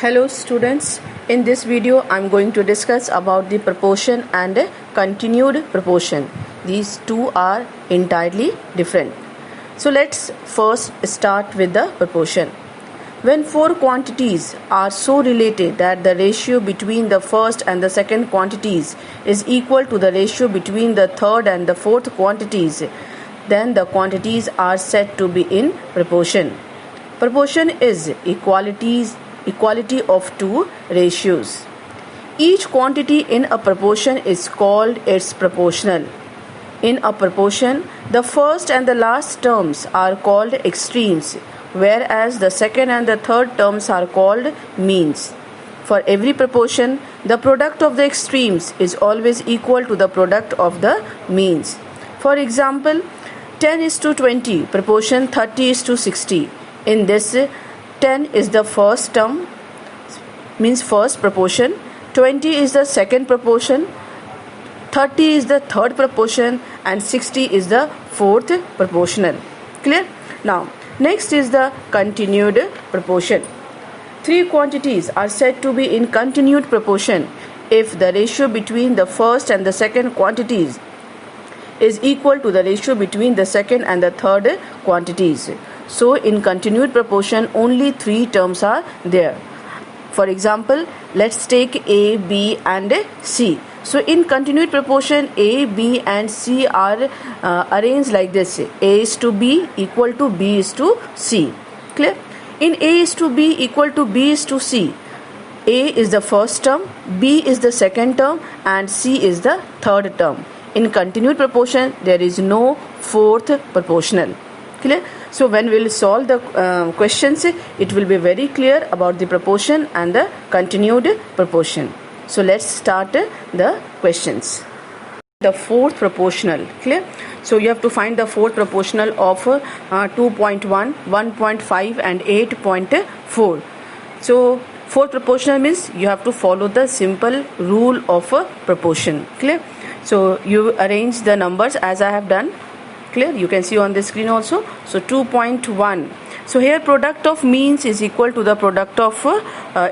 Hello students, in this video I am going to discuss about the proportion and continued proportion. These two are entirely different. So let's first start with the proportion. When four quantities are so related that the ratio between the first and the second quantities is equal to the ratio between the third and the fourth quantities, then the quantities are said to be in proportion. Proportion is equality of two ratios. Each quantity in a proportion is called its proportional. In a proportion, the first and the last terms are called extremes, whereas the second and the third terms are called means. For every proportion, the product of the extremes is always equal to the product of the means. For example, 10:20, proportion 30:60. In this, 10 is the first term, means first proportion, 20 is the second proportion, 30 is the third proportion, and 60 is the fourth proportional. Clear? Now, next is the continued proportion. Three quantities are said to be in continued proportion if the ratio between the first and the second quantities is equal to the ratio between the second and the third quantities. So, in continued proportion, only three terms are there. For example, let's take A, B and C. So, in continued proportion, A, B and C are arranged like this. A is to B equal to B is to C. Clear? In A is to B equal to B is to C, A is the first term, B is the second term and C is the third term. In continued proportion, there is no fourth proportional. Clear? So when we will solve the questions, it will be very clear about the proportion and the continued proportion. So let's start the questions. The fourth proportional. Clear? So you have to find the fourth proportional of 2.1, 1.5 and 8.4. So fourth proportional means you have to follow the simple rule of proportion. Clear? So you arrange the numbers as I have done. Clear? You can see on the screen also. So 2.1. So here product of means is equal to the product of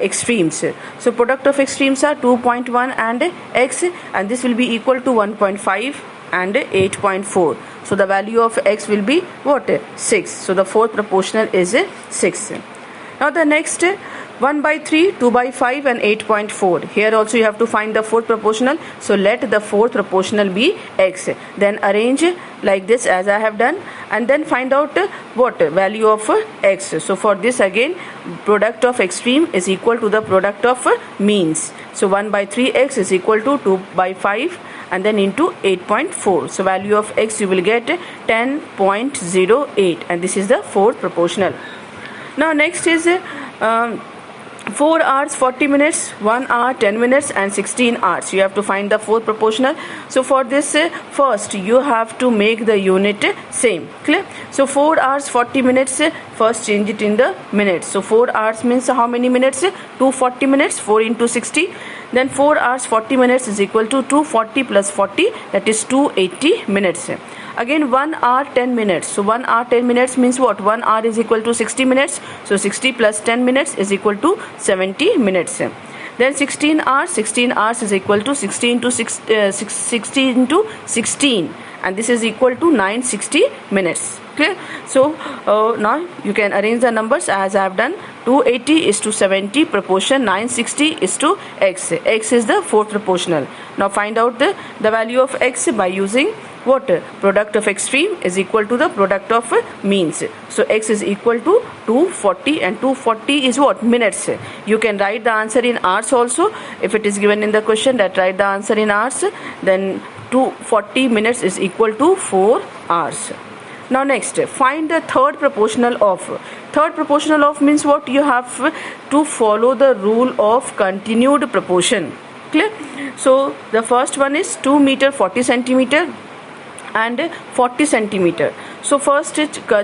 extremes. So product of extremes are 2.1 and x, and this will be equal to 1.5 and 8.4. So the value of x will be what? 6. So the fourth proportional is 6. Now the next 1/3, 2/5 and 8.4. Here also you have to find the fourth proportional. So let the fourth proportional be x. Then arrange like this as I have done, and then find out what value of x. So for this again, product of extreme is equal to the product of means. So 1/3x is equal to 2/5 and then into 8.4. So value of x you will get 10.08, and this is the fourth proportional. Now next is 4 hours 40 minutes, 1 hour 10 minutes and 16 hours. You have to find the fourth proportional. So for this first you have to make the unit same. Clear? So 4 hours 40 minutes, first change it in the minutes. So 4 hours means how many minutes? 240 minutes, 4 into 60. Then 4 hours 40 minutes is equal to 240 plus 40, that is 280 minutes. Again 1 hour 10 minutes. So 1 hour 10 minutes means what? 1 hour is equal to 60 minutes. So 60 plus 10 minutes is equal to 70 minutes. Then 16 hours is equal to 60 into 16, and this is equal to 960 minutes. Clear? So now you can arrange the numbers as I have done. 280 is to 70 proportion, 960 is to x. X is the fourth proportional. Now find out the value of x by using what? Product of extreme is equal to the product of means. So x is equal to 240, and 240 is what? Minutes. You can write the answer in hours also. If it is given in the question that write the answer in hours, then 240 minutes is equal to 4 hours. Now next, find the third proportional of. Third proportional of means what? You have to follow the rule of continued proportion. Clear? So the first one is 2 meter 40 centimeter and 40 centimeter. So first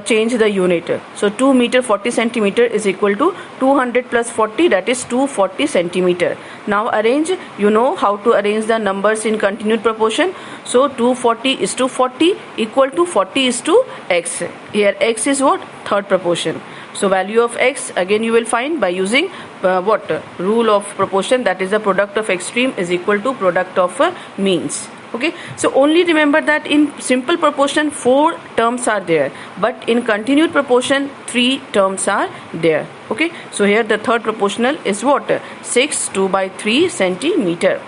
change the unit. So 2 meter 40 centimeter is equal to 200 plus 40, that is 240 centimeter. Now arrange, you know how to arrange the numbers in continued proportion. So 240 is to 40 equal to 40 is to x. Here x is what? Third proportion. So value of x again you will find by using rule of proportion, that is the product of extreme is equal to product of means. Okay, so only remember that in simple proportion 4 terms are there, but in continued proportion 3 terms are there. Okay, so here the third proportional is what? 6 2/3 centimeter.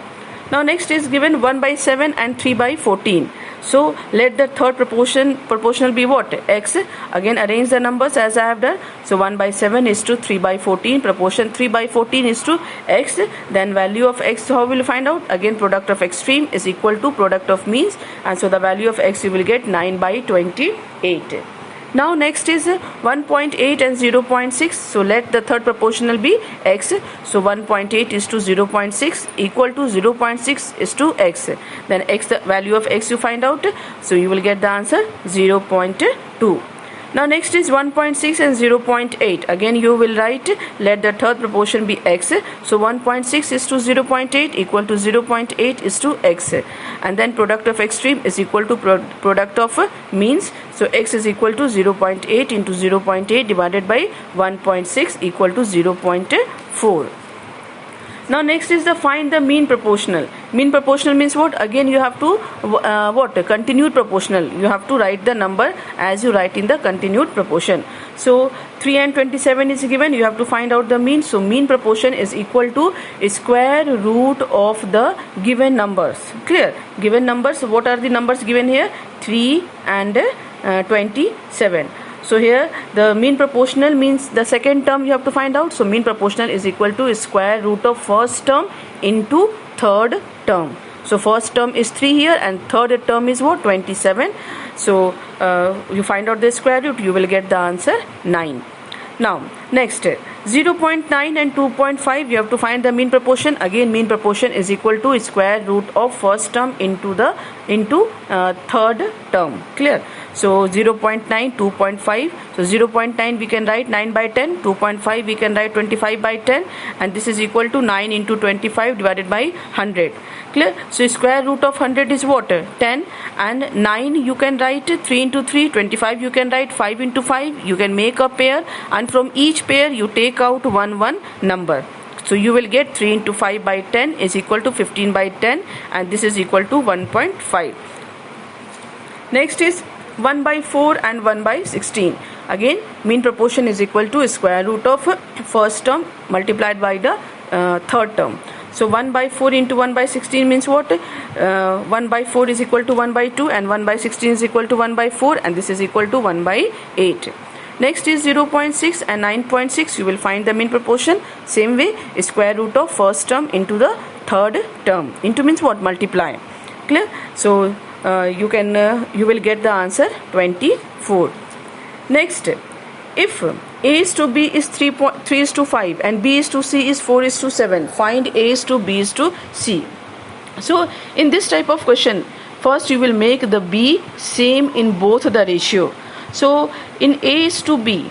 Now next is given 1/7 and 3/14. So let the third proportional be what? X. Again arrange the numbers as I have done. So 1/7 is to 3/14. Proportion 3/14 is to X. Then value of X, how will you find out? Again product of extreme is equal to product of means, and so the value of X you will get 9/28. Now next is 1.8 and 0.6. So let the third proportional be X. So 1.8 is to 0.6 equal to 0.6 is to X. Then X, the value of X you find out. So you will get the answer 0.2. Now next is 1.6 and 0.8. Again you will write, let the third proportion be X. So 1.6 is to 0.8 equal to 0.8 is to X. And then product of extreme is equal to product of means. So X is equal to 0.8 into 0.8 divided by 1.6 equal to 0.4. Now next is the find the mean proportional. Mean proportional means what? Again you have to continued proportional. You have to write the number as you write in the continued proportion. So 3 and 27 is given. You have to find out the mean. So mean proportion is equal to square root of the given numbers. Clear? Given numbers. What are the numbers given here? 3 and 27. So here the mean proportional means the second term you have to find out. So mean proportional is equal to square root of first term into third term. So first term is 3 here and third term is what? 27. So you find out the square root, you will get the answer 9. Now next 0.9 and 2.5 you have to find the mean proportion. Again mean proportion is equal to square root of first term into third term. Clear? So 0.9, 2.5. So 0.9 we can write 9/10. 2.5 we can write 25/10, and this is equal to 9 into 25 divided by 100. Clear? So square root of 100 is what? 10, and 9 you can write 3 into 3. 25 you can write 5 into 5. You can make a pair, and from each pair you take out one number. So you will get 3 into 5/10 is equal to 15/10, and this is equal to 1.5. Next is 1/4 and 1/16. Again mean proportion is equal to square root of first term multiplied by the third term. So 1/4 into 1/16 means what? 1/4 is equal to 1/2, and 1/16 is equal to 1/4, and this is equal to 1/8. Next is 0.6 and 9.6. You will find the mean proportion. Same way, square root of first term into the third term. Into means what? Multiply. Clear? So you will get the answer 24. Next, if A is to B is 3 is to 5 and B is to C is 4 is to 7, find A is to B is to C. So in this type of question, first you will make the B same in both the ratio. So in A is to B,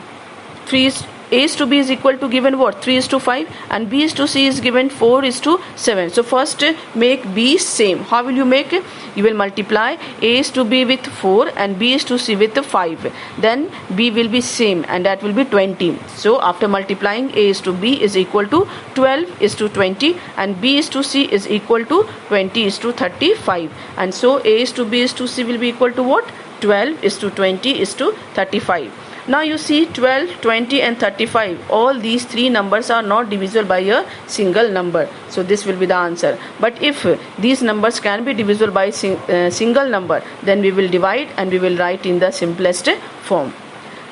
A is to B is equal to given what? 3 is to 5, and B is to C is given 4 is to 7. So first make B same. How will you make? You will multiply A is to B with 4 and B is to C with 5. Then B will be same, and that will be 20. So after multiplying, A is to B is equal to 12 is to 20, and B is to C is equal to 20 is to 35. And so A is to B is to C will be equal to what? 12 is to 20 is to 35. Now you see 12, 20 and 35. All these three numbers are not divisible by a single number. So this will be the answer. But if these numbers can be divisible by single number, then we will divide and we will write in the simplest form.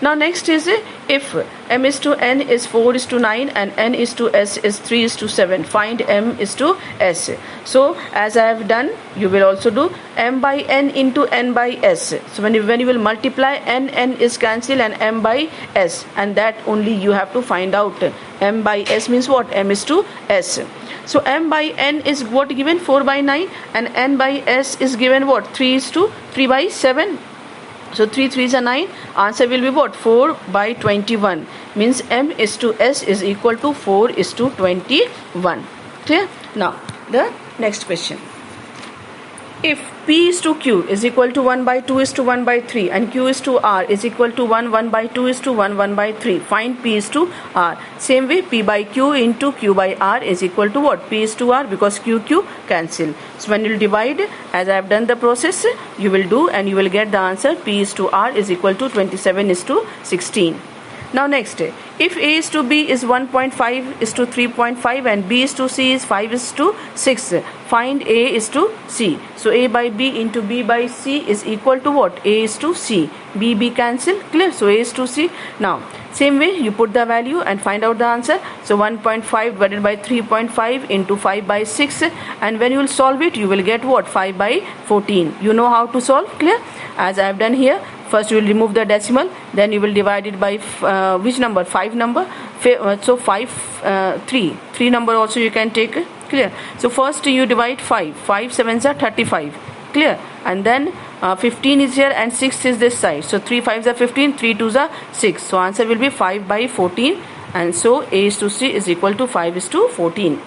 Now next is if M is to N is 4 is to 9 and N is to S is 3 is to 7, find M is to S. So as I have done, you will also do M by N into N by S. So when you will multiply, N is cancelled and M by S, and that only you have to find out. M by S means what? M is to S. So M by N is what given? 4 by 9, and N by S is given what? 3 is to 3 by 7. So 3 3s are 9. Answer will be what? 4 by 21. Means M is to S is equal to 4 is to 21. Clear? Now the next question. if P is to Q is equal to 1 by 2 is to 1 by 3 and Q is to R is equal to 1 by 2 is to 1 by 3, find P is to R. Same way, P by Q into Q by R is equal to what? P is to R, because Q cancel. So when you divide, as I have done the process, you will do and you will get the answer. P is to R is equal to 27 is to 16. Now next, if A is to B is 1.5 is to 3.5 and B is to C is 5 is to 6, find A is to C. So A by B into B by C is equal to what? A is to C. B cancel, clear? So A is to C. Now same way, you put the value and find out the answer. So 1.5 divided by 3.5 into 5 by 6, and when you will solve it, you will get what? 5 by 14. You know how to solve, clear? As I have done here. First you will remove the decimal, then you will divide it by which number? 5 number. So 3 number also you can take, clear? So first you divide 5 7s are 35, clear? And then 15 is here and 6 is this side. So 3 5s are 15, 3 2s are 6. So answer will be 5 by 14, and so A is to C is equal to 5 is to 14.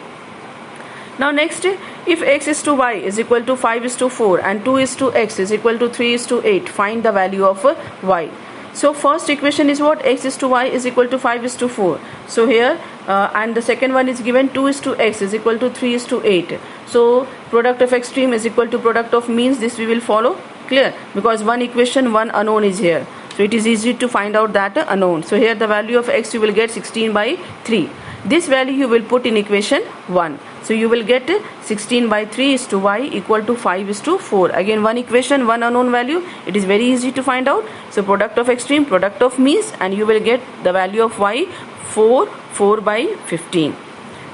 Now next, if x is to y is equal to 5 is to 4 and 2 is to x is equal to 3 is to 8, find the value of y. So first equation is what? X is to y is equal to 5 is to 4. So here and the second one is given 2 is to x is equal to 3 is to 8. So product of extreme is equal to product of means. This we will follow, clear? Because one equation, one unknown is here. So it is easy to find out that unknown. So here the value of x you will get 16 by 3. This value you will put in equation 1. So you will get 16 by 3 is to y equal to 5 is to 4. Again one equation, one unknown value. It is very easy to find out. So product of extreme, product of means, and you will get the value of y 4 by 15.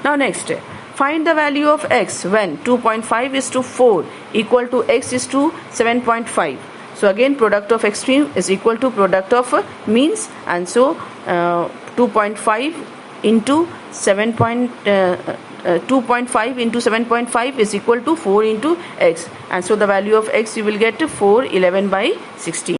Now next, find the value of x when 2.5 is to 4 equal to x is to 7.5. So again product of extreme is equal to product of means, and so 2.5 into 2.5 into 7.5 is equal to 4 into x, and so the value of x you will get 411 by 16.